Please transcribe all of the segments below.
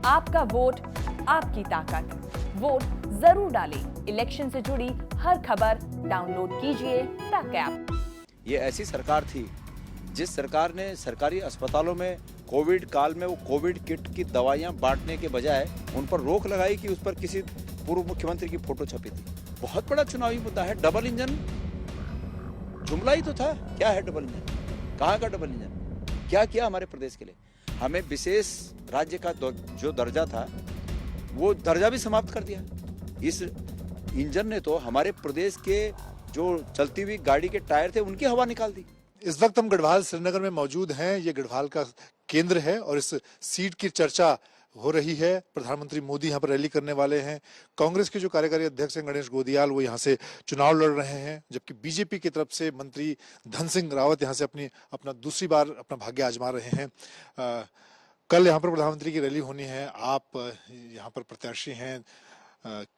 आपका वोट आपकी ताकत। वोट जरूर डालें। इलेक्शन से जुड़ी हर खबर डाउनलोड कीजिए तक ऐप। ये ऐसी सरकार थी जिस सरकार ने सरकारी अस्पतालों में कोविड काल में वो कोविड किट की दवाइयां बांटने के बजाय उन पर रोक लगाई कि उस पर किसी पूर्व मुख्यमंत्री की फोटो छपी थी। बहुत बड़ा चुनावी मुद्दा है। डबल इंजन जुमला ही तो था। क्या है डबल इंजन? कहाँ का डबल इंजन? क्या किया हमारे प्रदेश के लिए? हमें विशेष राज्य का जो दर्जा था वो दर्जा भी समाप्त कर दिया। इस इंजन ने तो हमारे प्रदेश के जो चलती हुई गाड़ी के टायर थे उनकी हवा निकाल दी। इस वक्त हम गढ़वाल श्रीनगर में मौजूद हैं। ये गढ़वाल का केंद्र है और इस सीट की चर्चा हो रही है। प्रधानमंत्री मोदी यहाँ पर रैली करने वाले हैं। कांग्रेस के जो कार्यकारी अध्यक्ष हैं गणेश गोदियाल, वो यहाँ से चुनाव लड़ रहे हैं, जबकि बीजेपी की तरफ से मंत्री धन सिंह रावत यहाँ से अपना दूसरी बार अपना भाग्य आजमा रहे हैं। कल यहाँ पर प्रधानमंत्री की रैली होनी है। आप यहाँ पर प्रत्याशी हैं।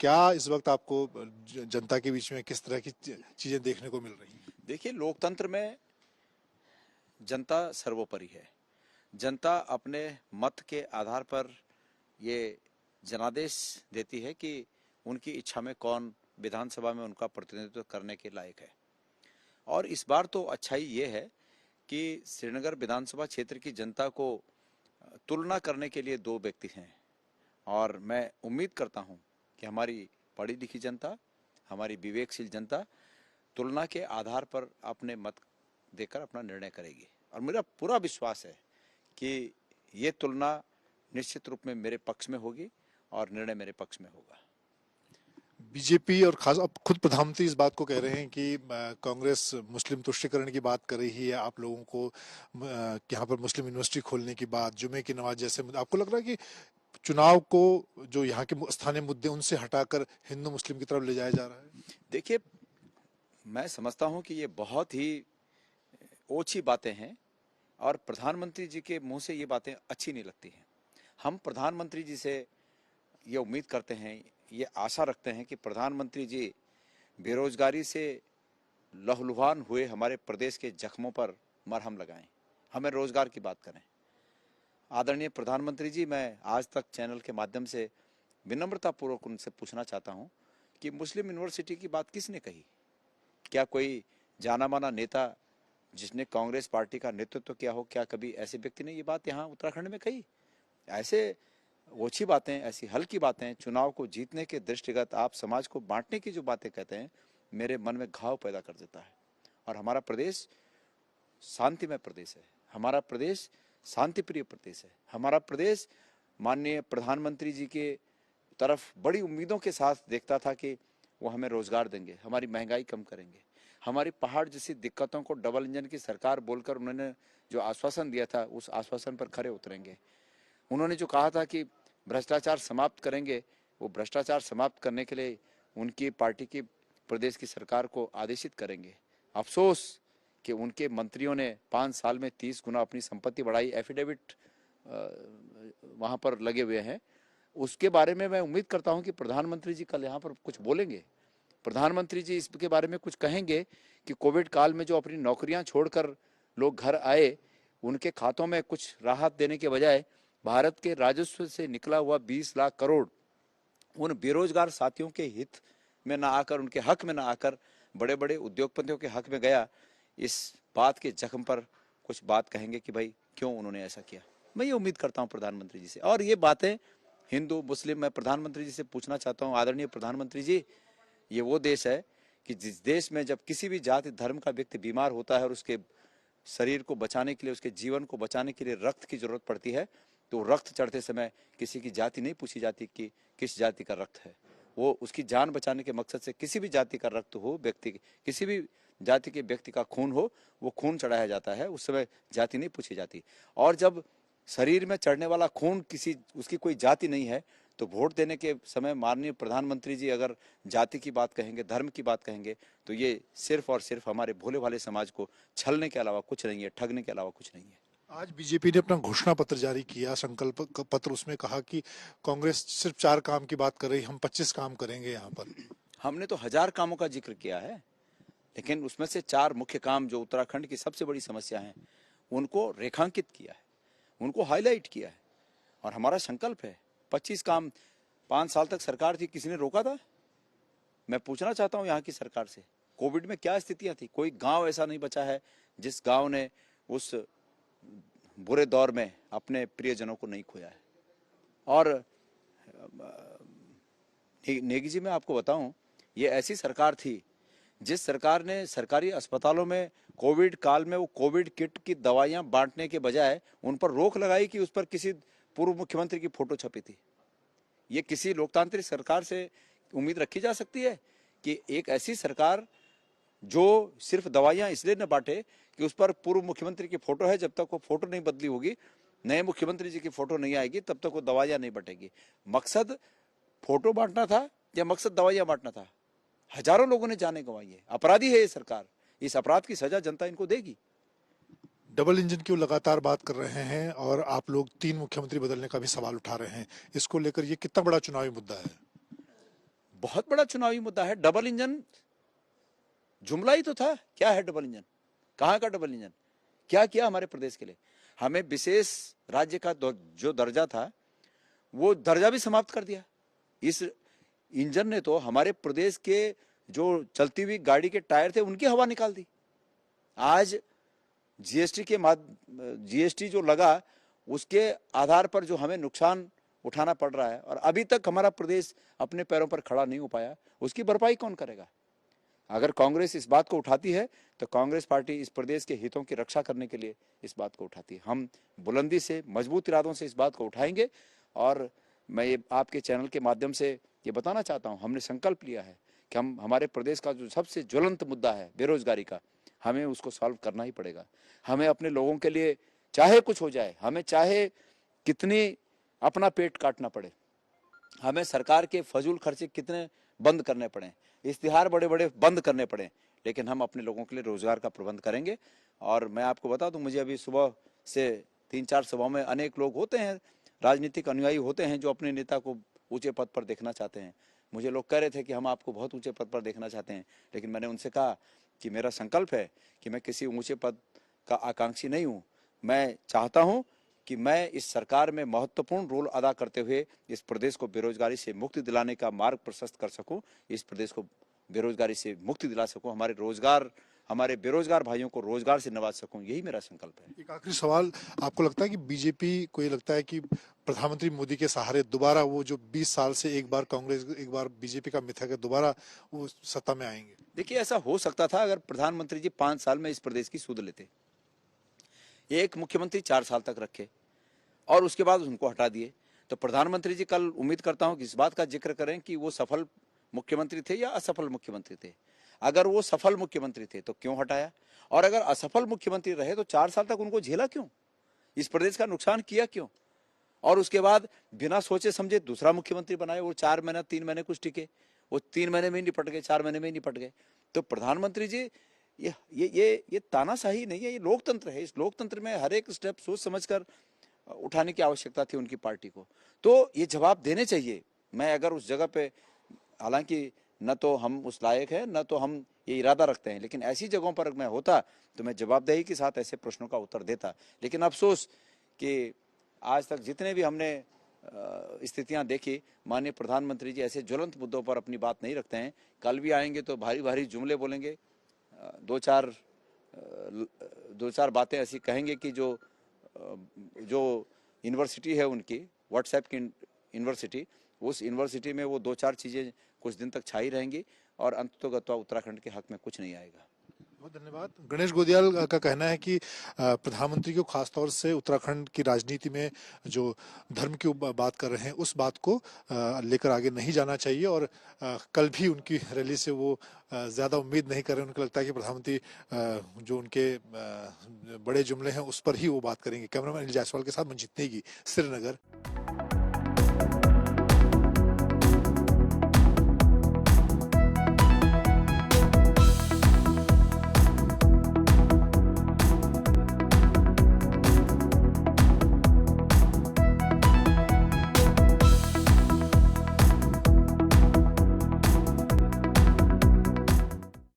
क्या इस वक्त आपको जनता के बीच में किस तरह की चीजें देखने को मिल रही हैं? देखिए, लोकतंत्र में जनता सर्वोपरि है। जनता अपने मत के आधार पर ये जनादेश देती है कि उनकी इच्छा में कौन विधानसभा में उनका प्रतिनिधित्व करने के लायक है। और इस बार तो अच्छाई ये है कि श्रीनगर विधानसभा क्षेत्र की जनता को तुलना करने के लिए दो व्यक्ति हैं, और मैं उम्मीद करता हूं कि हमारी पढ़ी लिखी जनता, हमारी विवेकशील जनता तुलना के आधार पर अपने मत देकर अपना निर्णय करेगी। और मेरा पूरा विश्वास है कि ये तुलना निश्चित रूप में मेरे पक्ष में होगी और निर्णय मेरे पक्ष में होगा। बीजेपी और खास अब खुद प्रधानमंत्री इस बात को कह रहे हैं कि कांग्रेस मुस्लिम तुष्टीकरण की बात कर रही है आप लोगों को, यहाँ पर मुस्लिम यूनिवर्सिटी खोलने की बात, जुमे की नमाज जैसे। आपको लग रहा है कि चुनाव को जो यहाँ के स्थानीय मुद्दे उनसे हटाकर हिंदू मुस्लिम की तरफ ले जाया जा रहा है? देखिए, मैं समझता हूँ कि ये बहुत ही ओछी बातें हैं और प्रधानमंत्री जी के मुंह से ये बातें अच्छी नहीं लगती हैं। हम प्रधानमंत्री जी से ये उम्मीद करते हैं, ये आशा रखते हैं कि प्रधानमंत्री जी बेरोजगारी से लहूलुहान हुए हमारे प्रदेश के जख्मों पर मरहम लगाएं, हमें रोजगार की बात करें। आदरणीय प्रधानमंत्री जी, मैं आज तक चैनल के माध्यम से विनम्रतापूर्वक उनसे पूछना चाहता हूं कि मुस्लिम यूनिवर्सिटी की बात किसने कही? क्या कोई जाना माना नेता जिसने कांग्रेस पार्टी का नेतृत्व किया हो, क्या कभी ऐसे व्यक्ति ने ये बात यहाँ उत्तराखंड में कही? ऐसे ओछी बातें, ऐसी हल्की बातें, चुनाव को जीतने के दृष्टिगत आप समाज को बांटने की जो बातें कहते हैं, मेरे मन में घाव पैदा कर देता है। और हमारा प्रदेश शांतिमय प्रदेश है, हमारा प्रदेश शांतिप्रिय प्रदेश है, हमारा प्रदेश माननीय प्रधानमंत्री जी के तरफ बड़ी उम्मीदों के साथ देखता था कि वो हमें रोजगार देंगे, हमारी महंगाई कम करेंगे, हमारी पहाड़ जैसी दिक्कतों को डबल इंजन की सरकार बोलकर उन्होंने जो आश्वासन दिया था उस आश्वासन पर खरे उतरेंगे। उन्होंने जो कहा था कि भ्रष्टाचार समाप्त करेंगे, वो भ्रष्टाचार समाप्त करने के लिए उनकी पार्टी की प्रदेश की सरकार को आदेशित करेंगे। अफसोस कि उनके मंत्रियों ने 5 साल में 30 गुना अपनी संपत्ति बढ़ाई, एफिडेविट वहां पर लगे हुए हैं। उसके बारे में मैं उम्मीद करता हूं कि प्रधानमंत्री जी कल यहाँ पर कुछ बोलेंगे। प्रधानमंत्री जी इसके बारे में कुछ कहेंगे कि कोविड काल में जो अपनी नौकरियां छोड़कर लोग घर आए, उनके खातों में कुछ राहत देने के बजाय भारत के राजस्व से निकला हुआ 20 लाख करोड़ उन बेरोजगार साथियों के हित में ना आकर, उनके हक में ना आकर बड़े बड़े उद्योगपतियों के हक में गया। इस बात के जख्म पर कुछ बात कहेंगे कि भाई क्यों उन्होंने ऐसा किया। मैं ये उम्मीद करता हूं प्रधानमंत्री जी से। और ये बातें हिंदू मुस्लिम, मैं प्रधानमंत्री जी से पूछना चाहता हूं, आदरणीय प्रधानमंत्री जी, ये वो देश है कि जिस देश में जब किसी भी जाति धर्म का व्यक्ति बीमार होता है और उसके शरीर को बचाने के लिए, उसके जीवन को बचाने के लिए रक्त की जरूरत पड़ती है, तो रक्त चढ़ते समय किसी की जाति नहीं पूछी जाती कि किस जाति का रक्त है। वो उसकी जान बचाने के मकसद से किसी भी जाति का रक्त हो, व्यक्ति किसी भी जाति के व्यक्ति का खून हो, वो खून चढ़ाया जाता है। उस समय जाति नहीं पूछी जाती। और जब शरीर में चढ़ने वाला खून उसकी कोई जाति नहीं है, तो वोट देने के समय माननीय प्रधानमंत्री जी अगर जाति की बात कहेंगे, धर्म की बात कहेंगे, तो ये सिर्फ और सिर्फ हमारे भोले भाले समाज को छलने के अलावा कुछ नहीं है, ठगने के अलावा कुछ नहीं है। आज बीजेपी ने अपना घोषणा पत्र जारी किया, संकल्प पत्र। उसमें कहा कि कांग्रेस सिर्फ 4 काम की बात कर रही, हम 25 काम करेंगे। यहाँ पर हमने तो 1000 कामों का जिक्र किया है, लेकिन उसमें से 4 मुख्य काम जो उत्तराखंड की सबसे बड़ी समस्या है उनको रेखांकित किया है, उनको हाईलाइट किया है। और हमारा संकल्प है 25 काम 5 साल तक सरकार थी, किसी ने रोका था? मैं पूछना चाहता हूं यहाँ की सरकार से, कोविड में क्या स्थितियां थी? कोई गांव ऐसा नहीं बचा है जिस गांव ने उस बुरे दौर में अपने प्रियजनों को नहीं खोया है। और नेगी जी, मैं आपको बताऊं, ये ऐसी सरकार थी जिस सरकार ने सरकारी अस्पतालों में कोविड काल में वो कोविड किट की दवाइयां बांटने के बजाय उन पर रोक लगाई कि उस पर किसी पूर्व मुख्यमंत्री की फोटो छपी थी। ये किसी लोकतांत्रिक सरकार से उम्मीद रखी जा सकती है कि एक ऐसी सरकार जो सिर्फ दवाइयां इसलिए न बांटे कि उस पर पूर्व मुख्यमंत्री की फोटो है, जब तक वो फोटो नहीं बदली होगी, नए मुख्यमंत्री जी की फोटो नहीं आएगी, तब तक वो दवाइयां नहीं बटेगी। मकसद फोटो बांटना था या मकसद दवाइयां बांटना था? हजारों लोगों ने जाने गंवाई है। अपराधी है ये सरकार, इस अपराध की सजा जनता इनको देगी। डबल इंजन की वो लगातार बात कर रहे हैं और आप लोग 3 मुख्यमंत्री बदलने का भी सवाल उठा रहे हैं। इसको लेकर ये कितना बड़ा चुनावी मुद्दा है? बहुत बड़ा चुनावी मुद्दा है। डबल इंजन जुमला ही तो था। क्या है डबल इंजन? कहां का डबल इंजन? क्या किया हमारे प्रदेश के लिए? हमें विशेष राज्य का जो दर्जा था वो दर्जा भी समाप्त कर दिया। इस इंजन ने तो हमारे प्रदेश के जो चलती हुई गाड़ी के टायर थे उनकी हवा निकाल दी। आज जीएसटी जो लगा उसके आधार पर जो हमें नुकसान उठाना पड़ रहा है और अभी तक हमारा प्रदेश अपने पैरों पर खड़ा नहीं हो पाया, उसकी भरपाई कौन करेगा? अगर कांग्रेस इस बात को उठाती है तो कांग्रेस पार्टी इस प्रदेश के हितों की रक्षा करने के लिए इस बात को उठाती है। हम बुलंदी से, मजबूत इरादों से इस बात को उठाएंगे और मैं ये आपके चैनल के माध्यम से ये बताना चाहता हूँ, हमने संकल्प लिया है कि हम हमारे प्रदेश का जो सबसे ज्वलंत मुद्दा है बेरोजगारी का, हमें उसको सॉल्व करना ही पड़ेगा। हमें अपने लोगों के लिए चाहे कुछ हो जाए, हमें चाहे कितनी अपना पेट काटना पड़े, हमें सरकार के फजूल खर्चे कितने बंद करने पड़े, इश्तिहार बड़े बड़े बंद करने पड़े, लेकिन हम अपने लोगों के लिए रोजगार का प्रबंध करेंगे। और मैं आपको बता दूं, मुझे अभी सुबह से 3-4 सभाओं में अनेक लोग होते हैं, राजनीतिक अनुयायी होते हैं जो अपने नेता को ऊंचे पद पर देखना चाहते हैं। मुझे लोग कह रहे थे कि हम आपको बहुत ऊंचे पद पर देखना चाहते हैं, लेकिन मैंने उनसे कहा कि मेरा संकल्प है कि मैं किसी ऊंचे पद का आकांक्षी नहीं हूं। मैं चाहता हूं कि मैं इस सरकार में महत्वपूर्ण रोल अदा करते हुए इस प्रदेश को बेरोजगारी से मुक्ति दिलाने का मार्ग प्रशस्त कर सकूं, इस प्रदेश को बेरोजगारी से मुक्ति दिला सकूं, हमारे बेरोजगार भाइयों को रोजगार से नवाज सकूं, यही मेरा संकल्प है। एक आखिरी सवाल, आपको लगता है कि बीजेपी को ये लगता है कि प्रधानमंत्री मोदी के सहारे दोबारा वो जो 20 साल से एक बार कांग्रेस एक बार बीजेपी का मिथ है कि दोबारा वो सत्ता में आएंगे? देखिए, ऐसा हो सकता था अगर प्रधानमंत्री जी 5 साल में इस प्रदेश की सुध लेते। एक मुख्यमंत्री 4 साल तक रखे और उसके बाद उनको हटा दिए, तो प्रधानमंत्री जी कल उम्मीद करता हूं कि इस बात का जिक्र करें कि वो सफल मुख्यमंत्री थे या असफल मुख्यमंत्री थे। अगर वो सफल मुख्यमंत्री थे तो क्यों हटाया, और अगर असफल मुख्यमंत्री रहे तो 4 साल तक उनको झेला क्यों, इस प्रदेश का नुकसान किया क्यों, और उसके बाद बिना सोचे समझे दूसरा मुख्यमंत्री बनाए। वो 4 महीना 3 महीने कुछ टिके, वो 3 महीने में ही निपट गए, 4 महीने में ही निपट गए। तो प्रधानमंत्री जी, ये तानाशाही नहीं है, ये लोकतंत्र है। इस लोकतंत्र में हर एक स्टेप सोच समझकर उठाने की आवश्यकता थी उनकी पार्टी को, तो ये जवाब देने चाहिए। मैं अगर उस जगह पे, हालांकि न तो हम उस लायक है न तो हम ये इरादा रखते हैं, लेकिन ऐसी जगहों पर मैं होता तो मैं जवाबदेही के साथ ऐसे प्रश्नों का उत्तर देता। लेकिन अफसोस कि आज तक जितने भी हमने स्थितियां देखी, माननीय प्रधानमंत्री जी ऐसे ज्वलंत मुद्दों पर अपनी बात नहीं रखते हैं। कल भी आएंगे तो भारी भारी जुमले बोलेंगे, दो चार बातें ऐसी कहेंगे कि जो यूनिवर्सिटी है उनकी, व्हाट्सएप की यूनिवर्सिटी, उस यूनिवर्सिटी में वो 2-4 चीजें कुछ दिन तक छाई रहेंगी और अंततोगत्वा उत्तराखंड के हक में कुछ नहीं आएगा। बहुत धन्यवाद। गणेश गोदियाल का कहना है कि प्रधानमंत्री को खासतौर से उत्तराखंड की राजनीति में जो धर्म की बात कर रहे हैं उस बात को लेकर आगे नहीं जाना चाहिए, और कल भी उनकी रैली से वो ज्यादा उम्मीद नहीं कर रहे हैं। उनको लगता है कि प्रधानमंत्री जो उनके बड़े जुमले हैं उस पर ही वो बात करेंगे। कैमरामैन अनिल जायसवाल के साथ मंजीत नेगी, श्रीनगर।